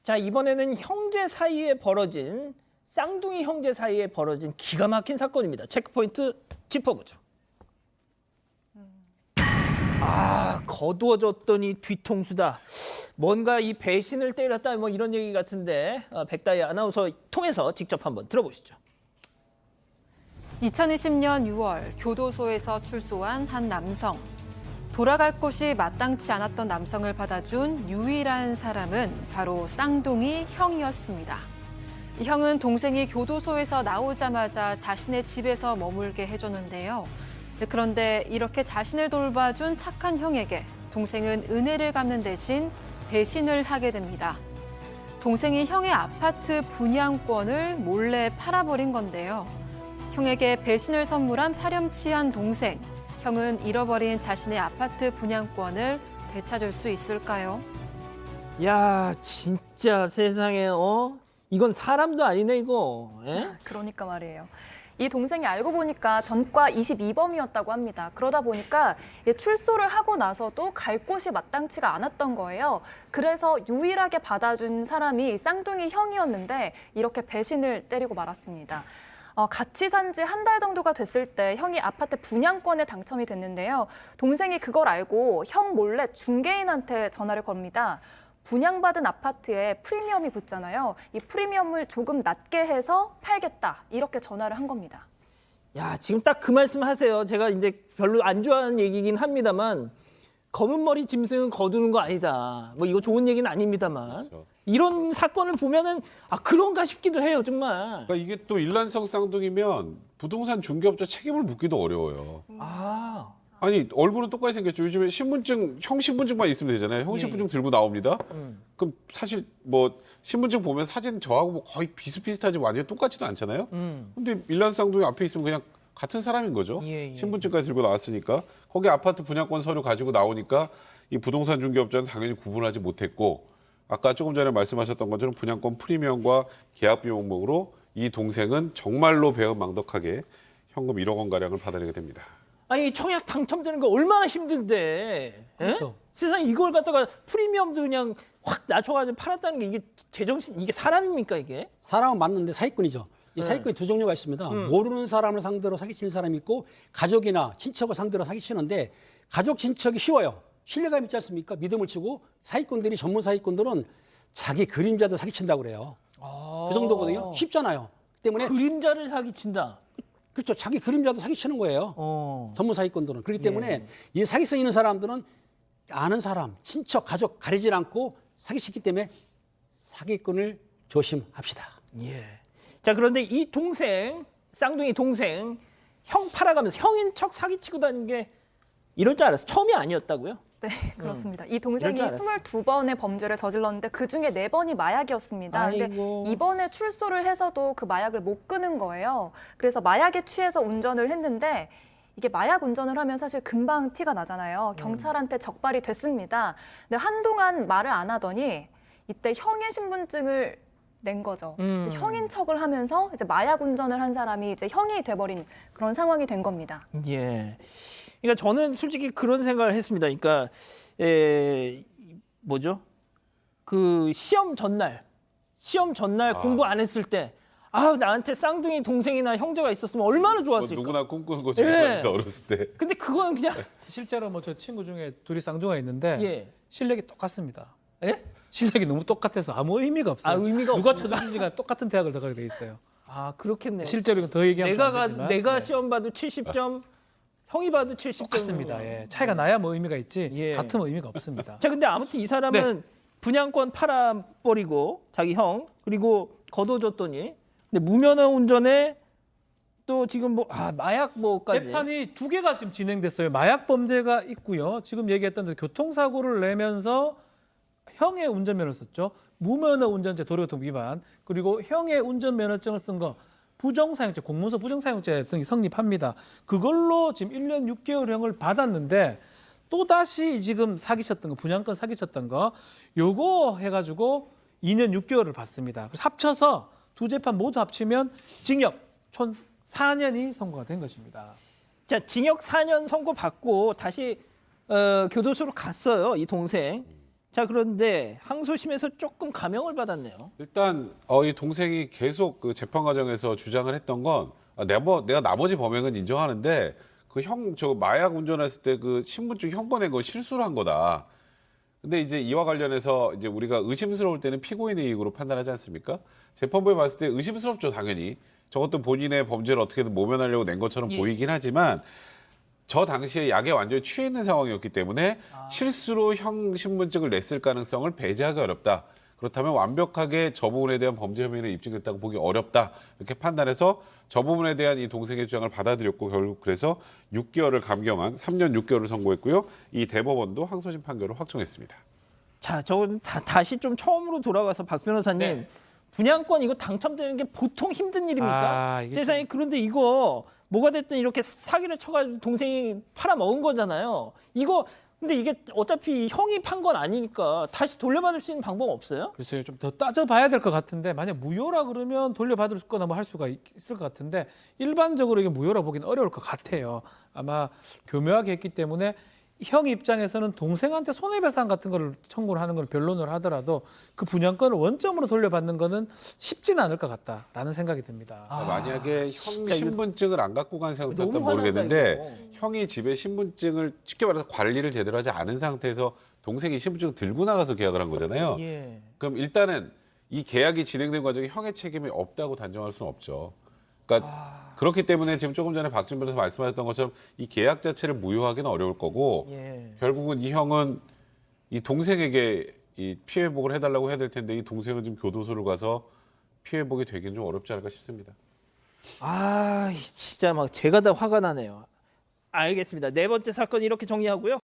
자, 이번에는 형제 사이에 벌어진 쌍둥이 형제 사이에 벌어진 기가 막힌 사건입니다. 체크포인트 짚어보죠. 거두어졌더니 뒤통수다. 뭔가 이 배신을 때렸다 뭐 이런 얘기 같은데 백다희 아나운서 통해서 직접 한번 들어보시죠. 2020년 6월 교도소에서 출소한 한 남성. 돌아갈 곳이 마땅치 않았던 남성을 받아준 유일한 사람은 바로 쌍둥이 형이었습니다. 이 형은 동생이 교도소에서 나오자마자 자신의 집에서 머물게 해줬는데요. 그런데 이렇게 자신을 돌봐준 착한 형에게 동생은 은혜를 갚는 대신 배신을 하게 됩니다. 동생이 형의 아파트 분양권을 몰래 팔아버린 건데요. 형에게 배신을 선물한 파렴치한 동생. 형은 잃어버린 자신의 아파트 분양권을 되찾을 수 있을까요? 야, 진짜 세상에 이건 사람도 아니네 이거. 에? 그러니까 말이에요. 이 동생이 알고 보니까 전과 22범이었다고 합니다. 그러다 보니까 출소를 하고 나서도 갈 곳이 마땅치가 않았던 거예요. 그래서 유일하게 받아준 사람이 쌍둥이 형이었는데 이렇게 배신을 때리고 말았습니다. 같이 산 지 한 달 정도가 됐을 때 형이 아파트 분양권에 당첨이 됐는데요. 동생이 그걸 알고 형 몰래 중개인한테 전화를 겁니다. 분양받은 아파트에 프리미엄이 붙잖아요. 이 프리미엄을 조금 낮게 해서 팔겠다. 이렇게 전화를 한 겁니다. 야, 지금 딱 그 말씀 하세요. 제가 이제 별로 안 좋아하는 얘기긴 합니다만 검은 머리 짐승은 거두는 거 아니다. 뭐 이거 좋은 얘기는 아닙니다만 그렇죠. 이런 사건을 보면은 그런가 싶기도 해요, 정말. 그러니까 이게 또 일란성 쌍둥이면 부동산 중개업자 책임을 묻기도 어려워요. 아니 얼굴은 똑같이 생겼죠. 요즘에 신분증 형 신분증만 있으면 되잖아요. 형 신분증 들고 나옵니다. 그럼 사실 뭐 신분증 보면 사진 저하고 뭐 거의 비슷비슷하지 완전히 똑같지도 않잖아요. 근데 일란 쌍둥이 앞에 있으면 그냥 같은 사람인 거죠. 예. 신분증까지 들고 나왔으니까 거기 아파트 분양권 서류 가지고 나오니까 이 부동산 중개업자는 당연히 구분하지 못했고 아까 조금 전에 말씀하셨던 것처럼 분양권 프리미엄과 계약 비용목으로 이 동생은 정말로 배은망덕하게 현금 1억 원 가량을 받아내게 됩니다. 아니 청약 당첨되는 거 얼마나 힘든데. 그렇죠. 세상 이걸 갖다가 프리미엄도 그냥 확 낮춰가지고 팔았다는 게 이게 제정신 이게 사람입니까 이게? 사람은 맞는데 사기꾼이죠. 이 사기꾼이 두 종류가 있습니다. 모르는 사람을 상대로 사기치는 사람이 있고 가족이나 친척을 상대로 사기치는데 가족 친척이 쉬워요. 신뢰감 있지 않습니까? 믿음을 치고 사기꾼들이 전문 사기꾼들은 자기 그림자도 사기친다고 그래요. 그 정도거든요. 쉽잖아요. 때문에 그림자를 사기친다. 그렇죠. 자기 그림자도 사기치는 거예요. 전문 사기꾼들은. 그렇기 때문에 이 사기성 있는 사람들은 아는 사람, 친척, 가족 가리질 않고 사기치기 때문에 사기꾼을 조심합시다. 예. 자, 그런데 이 동생, 쌍둥이 동생 형 팔아가면서 형인 척 사기치고 다니는 게 이럴 줄 알았어. 처음이 아니었다고요? 네, 그렇습니다. 이 동생이 이럴 줄 알았어. 22번의 범죄를 저질렀는데 그중에 4번이 마약이었습니다. 근데 아이고. 이번에 출소를 해서도 그 마약을 못 끄는 거예요. 그래서 마약에 취해서 운전을 했는데 이게 마약 운전을 하면 사실 금방 티가 나잖아요. 경찰한테 적발이 됐습니다. 근데 한동안 말을 안 하더니 이때 형의 신분증을 낸 거죠. 형인 척을 하면서 이제 마약 운전을 한 사람이 이제 형이 돼버린 그런 상황이 된 겁니다. 예. 그러니까 저는 솔직히 그런 생각을 했습니다. 그러니까 뭐죠? 그 시험 전날 공부 안 했을 때 나한테 쌍둥이 동생이나 형제가 있었으면 얼마나 뭐 좋았을까. 누구나 꿈꾸는 거죠. 예. 어렸을 때. 근데 그거는 그냥 실제로 뭐 저 친구 중에 둘이 쌍둥이가 있는데 예. 실력이 똑같습니다. 예? 실력이 너무 똑같아서 아무 의미가 없어요. 의미가 누가 없구나. 쳐줬는지가 똑같은 대학을 들어가게 돼 있어요. 그렇겠네. 실제로 이건 더 얘기하면 안 되지만 내가 네. 시험 봐도 70점, 형이 봐도 70점. 똑같습니다. 예. 차이가 나야 뭐 의미가 있지 예. 같은 의미가 없습니다. 자, 근데 아무튼 이 사람은 분양권 팔아버리고 자기 형 그리고 거둬줬더니 근데 무면허 운전에 또 지금 마약 뭐까지 재판이 두 개가 지금 진행됐어요. 마약 범죄가 있고요. 지금 얘기했던 대로 교통사고를 내면서 형의 운전면허를 썼죠. 무면허 운전죄 도로교통 위반 그리고 형의 운전면허증을 쓴 거 부정사용죄 공문서 부정사용죄성이 성립합니다. 그걸로 지금 1년 6개월형을 받았는데 또다시 지금 사기쳤던 거 분양권 사기쳤던 거 요거 해가지고 2년 6개월을 받습니다. 그래서 합쳐서 두 재판 모두 합치면 징역 총 4년이 선고가 된 것입니다. 자, 징역 4년 선고 받고 다시 교도소로 갔어요. 이 동생. 자, 그런데 항소심에서 조금 감형을 받았네요. 일단 이 동생이 계속 그 재판 과정에서 주장을 했던 건 내가 나머지 범행은 인정하는데 그 저 마약 운전했을 때 그 신분증 형 꺼낸 거 실수를 한 거다. 근데 이제 이와 관련해서 이제 우리가 의심스러울 때는 피고인의 이익으로 판단하지 않습니까? 재판부에 봤을 때 의심스럽죠, 당연히. 저것도 본인의 범죄를 어떻게든 모면하려고 낸 것처럼 보이긴 하지만 저 당시에 약에 완전히 취해 있는 상황이었기 때문에 실수로 형 신분증을 냈을 가능성을 배제하기 어렵다. 그렇다면 완벽하게 저 부분에 대한 범죄 혐의는 입증됐다고 보기 어렵다. 이렇게 판단해서 저 부분에 대한 이 동생의 주장을 받아들였고 결국 그래서 6개월을 감경한 3년 6개월을 선고했고요. 이 대법원도 항소심 판결을 확정했습니다. 자, 저건 다시 좀 처음으로 돌아가서 박 변호사님, 분양권 이거 당첨되는 게 보통 힘든 일입니까? 이게 세상에. 그런데 이거 뭐가 됐든 이렇게 사기를 쳐가지고 동생이 팔아먹은 거잖아요. 이거 근데 이게 어차피 형이 판 건 아니니까 다시 돌려받을 수 있는 방법 없어요? 글쎄요, 좀 더 따져봐야 될 것 같은데 만약 무효라 그러면 돌려받을 거나 뭐 할 수가 있을 것 같은데 일반적으로 이게 무효라 보기는 어려울 것 같아요. 아마 교묘하게 했기 때문에 형 입장에서는 동생한테 손해배상 같은 거를 청구를 하는 걸 변론을 하더라도 그 분양권을 원점으로 돌려받는 거는 쉽지는 않을 것 같다라는 생각이 듭니다. 만약에 형 진짜 신분증을 안 갖고 간 상태였다면 너무 화난다, 모르겠는데 형이 집에 신분증을 쉽게 말해서 관리를 제대로 하지 않은 상태에서 동생이 신분증을 들고 나가서 계약을 한 거잖아요. 예. 그럼 일단은 이 계약이 진행된 과정에 형의 책임이 없다고 단정할 수는 없죠. 그러니까 그렇기 때문에 지금 조금 전에 박준 변호사 말씀하셨던 것처럼 이 계약 자체를 무효하기는 어려울 거고 예. 결국은 이 형은 이 동생에게 이 피해 회복을 해달라고 해야 될 텐데 이 동생은 지금 교도소를 가서 피해 회복이 되기는 좀 어렵지 않을까 싶습니다. 진짜 막 제가 다 화가 나네요. 알겠습니다. 네 번째 사건 이렇게 정리하고요.